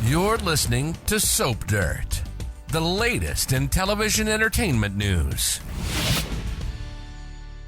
You're listening to Soap Dirt, the latest in television entertainment news.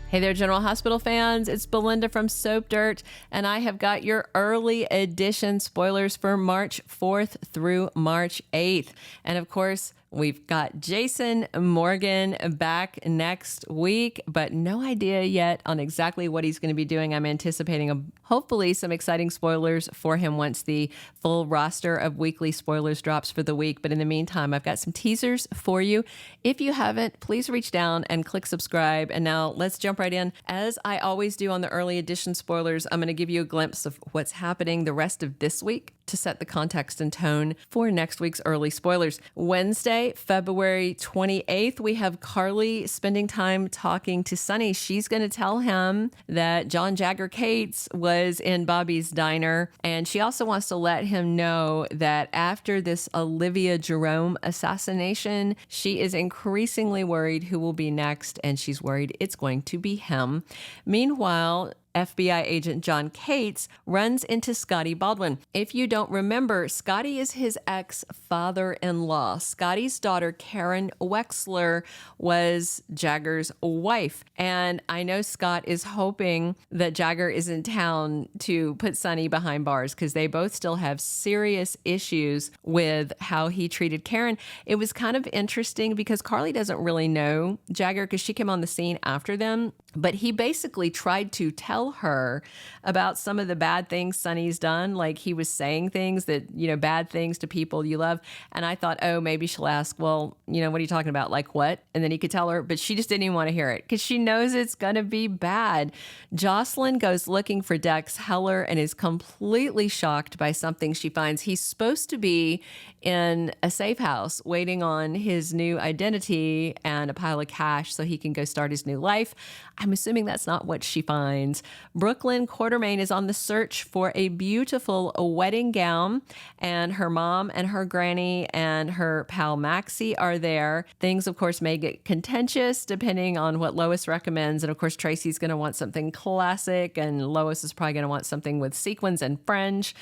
Hey there, General Hospital fans. It's Belinda from Soap Dirt, and I have got your early edition spoilers for March 4th through March 8th. And of course, we've got Jason Morgan back next week, but no idea yet on exactly what he's going to be doing. I'm anticipating hopefully some exciting spoilers for him once the full roster of weekly spoilers drops for the week. But in the meantime, I've got some teasers for you. If you haven't, please reach down and click subscribe. And now let's jump right in. As I always do on the early edition spoilers, I'm going to give you a glimpse of what's happening the rest of this week to set the context and tone for next week's early spoilers. Wednesday, February 28th, we have Carly spending time talking to Sonny. She's going to tell him that John Jagger Cates was in Bobby's diner, and she also wants to let him know that after this Olivia Jerome assassination, she is increasingly worried who will be next, and she's worried it's going to be him. Meanwhile, FBI agent John Cates runs into Scotty Baldwin. If you don't remember, Scotty is his ex-father-in-law. Scotty's daughter, Karen Wexler, was Jagger's wife. And I know Scott is hoping that Jagger is in town to put Sonny behind bars because they both still have serious issues with how he treated Karen. It was kind of interesting because Carly doesn't really know Jagger because she came on the scene after them. But he basically tried to tell her about some of the bad things Sonny's done. Like he was saying things that, bad things to people you love. And I thought, oh, maybe she'll ask, well, what are you talking about? Like what? And then he could tell her, but she just didn't even want to hear it because she knows it's going to be bad. Josslyn goes looking for Dex Heller and is completely shocked by something she finds. He's supposed to be in a safe house waiting on his new identity and a pile of cash so he can go start his new life. I'm assuming that's not what she finds. Brook Lynn Quartermaine is on the search for a beautiful wedding gown, and her mom and her granny and her pal Maxie are there. Things, of course, may get contentious depending on what Lois recommends. And of course, Tracy's going to want something classic, and Lois is probably going to want something with sequins and fringe.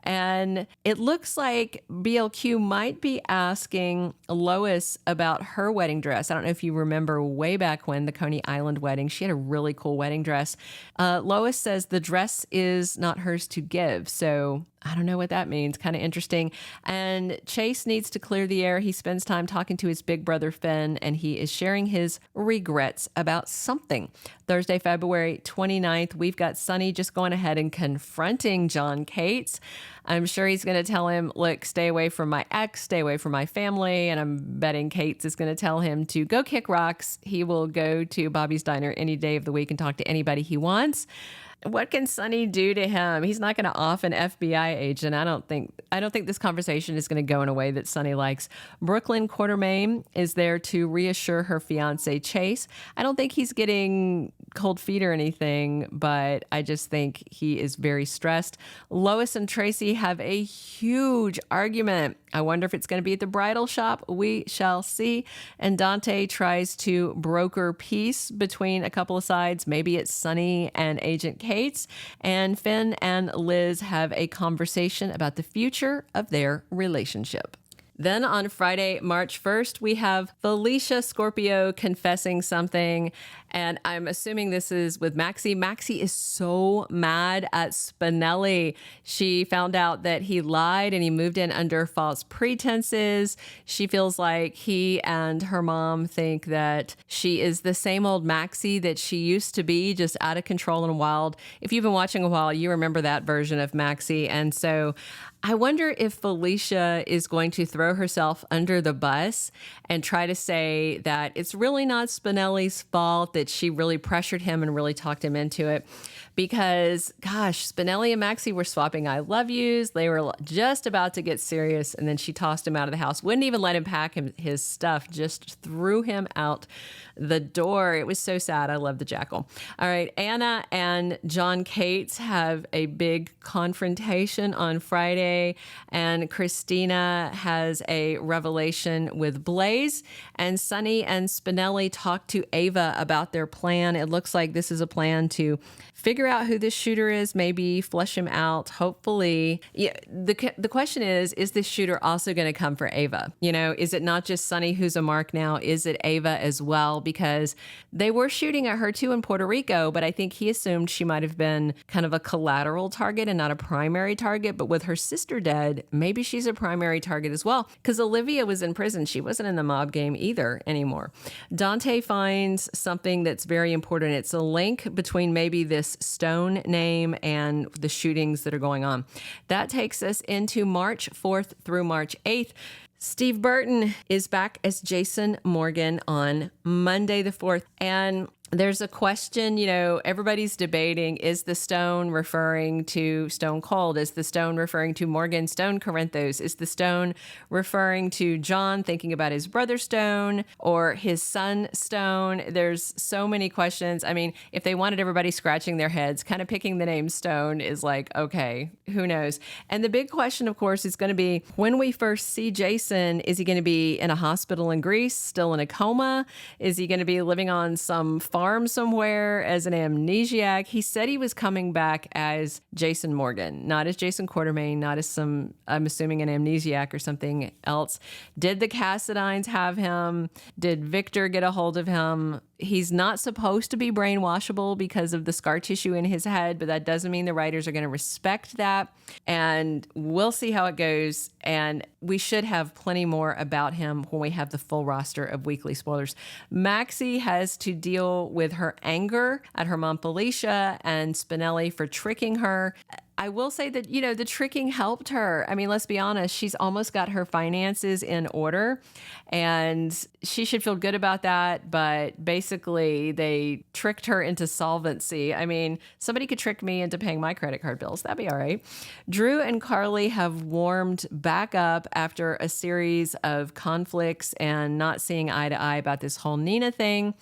And it looks like BLQ might be asking Lois about her wedding dress. I don't know if you remember way back when the Coney Island wedding, she had a really cool wedding dress. Lois says the dress is not hers to give. So I don't know what that means. Kind of interesting. And Chase needs to clear the air. He spends time talking to his big brother, Finn, and he is sharing his regrets about something. Thursday, February 29th, we've got Sonny just going ahead and confronting John Cates. I'm sure he's going to tell him, look, stay away from my ex, stay away from my family. And I'm betting Cates is going to tell him to go kick rocks. He will go to Bobby's Diner any day of the week and talk to anybody he wants. What can Sonny do to him? He's not going to off an FBI agent. I don't think this conversation is going to go in a way that Sonny likes. Brook Lynn Quartermaine is there to reassure her fiance Chase. I don't think he's getting cold feet or anything, but I just think he is very stressed. Lois and Tracy have a huge argument. I wonder if it's going to be at the bridal shop. We shall see. And Dante tries to broker peace between a couple of sides. Maybe it's Sonny and Agent Cates. And Finn and Liz have a conversation about the future of their relationship. Then on Friday, March 1st, we have Felicia Scorpio confessing something, and I'm assuming this is with Maxie. Maxie is so mad at Spinelli. She found out that he lied and he moved in under false pretenses. She feels like he and her mom think that she is the same old Maxie that she used to be, just out of control and wild. If you've been watching a while, you remember that version of Maxie. And so I wonder if Felicia is going to throw herself under the bus and try to say that it's really not Spinelli's fault, that she really pressured him and really talked him into it. Because, gosh, Spinelli and Maxie were swapping I love yous. They were just about to get serious, and then she tossed him out of the house. Wouldn't even let him pack his stuff, just threw him out the door. It was so sad. I love the jackal. All right, Anna and John Cates have a big confrontation on Friday, and Christina has has a revelation with Blaze, and Sonny and Spinelli talk to Ava about their plan. It looks like this is a plan to figure out who this shooter is, maybe flesh him out, hopefully. Yeah, the question is this shooter also going to come for Ava? Is it not just Sonny who's a mark now? Is it Ava as well? Because they were shooting at her too in Puerto Rico, but I think he assumed she might have been kind of a collateral target and not a primary target. But with her sister dead, maybe she's a primary target as well, because Olivia was in prison. She wasn't in the mob game either anymore. Dante finds something that's very important. It's a link between maybe this Stone name and the shootings that are going on. That takes us into March 4th through March 8th. Steve Burton is back as Jason Morgan on Monday the 4th. And there's a question, everybody's debating, is the stone referring to Stone Cold? Is the stone referring to Morgan Stone Corinthos? Is the stone referring to John thinking about his brother Stone or his son Stone? There's so many questions. I mean, if they wanted everybody scratching their heads, kind of picking the name Stone is like, okay, who knows? And the big question, of course, is going to be when we first see Jason, is he going to be in a hospital in Greece, still in a coma? Is he going to be living on some farm somewhere as an amnesiac? He said he was coming back as Jason Morgan, not as Jason Quartermaine, not as I'm assuming, an amnesiac or something else. Did the Cassadines have him? Did Victor get a hold of him? He's not supposed to be brainwashable because of the scar tissue in his head, but that doesn't mean the writers are going to respect that. And we'll see how it goes. And we should have plenty more about him when we have the full roster of weekly spoilers. Maxie has to deal with her anger at her mom Felicia and Spinelli for tricking her. I will say that, the tricking helped her. I mean, let's be honest, she's almost got her finances in order and she should feel good about that. But basically, they tricked her into solvency. I mean, somebody could trick me into paying my credit card bills. That'd be all right. Drew and Carly have warmed back up after a series of conflicts and not seeing eye to eye about this whole Nina thing.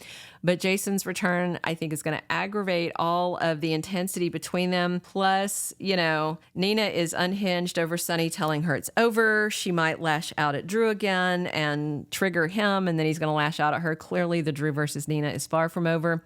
But Jason's return, I think, is going to aggravate all of the intensity between them. Plus, Nina is unhinged over Sonny telling her it's over. She might lash out at Drew again and trigger him, and then he's going to lash out at her. Clearly, the Drew versus Nina is far from over.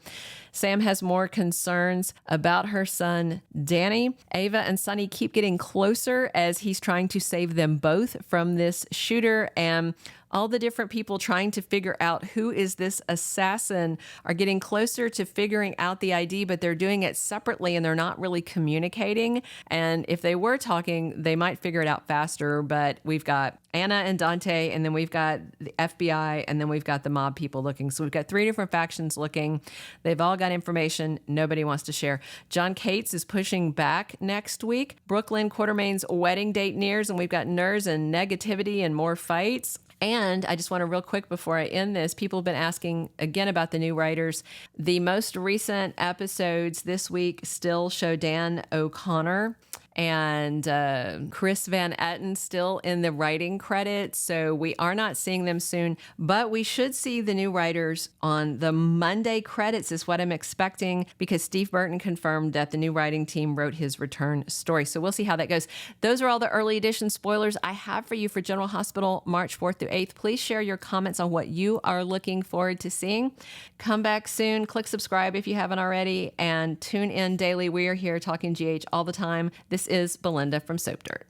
Sam has more concerns about her son, Danny. Ava and Sonny keep getting closer as he's trying to save them both from this shooter, and all the different people trying to figure out who is this assassin are getting closer to figuring out the ID, but they're doing it separately and they're not really communicating. And if they were talking, they might figure it out faster. But we've got Anna and Dante, and then we've got the FBI, and then we've got the mob people looking. So we've got 3 different factions looking. They've all got information nobody wants to share. John Cates is pushing back next week. Brook Lynn Quartermaine's wedding date nears, and we've got nerves and negativity and more fights. And I just want to real quick before I end this, people have been asking again about the new writers. The most recent episodes this week still show Dan O'Connor and Chris Van Etten still in the writing credits. So we are not seeing them soon, but we should see the new writers on the Monday credits is what I'm expecting, because Steve Burton confirmed that the new writing team wrote his return story. So we'll see how that goes. Those are all the early edition spoilers I have for you for General Hospital, March 4th through 8th. Please share your comments on what you are looking forward to seeing. Come back soon. Click subscribe if you haven't already, and tune in daily. We are here talking GH all the time. This is Belinda from Soap Dirt.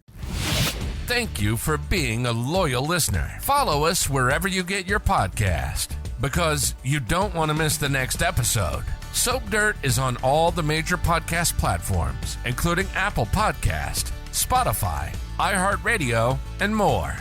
Thank you for being a loyal listener. Follow us wherever you get your podcast, because you don't want to miss the next episode. Soap Dirt is on all the major podcast platforms, including Apple Podcast, Spotify, iHeartRadio, and more.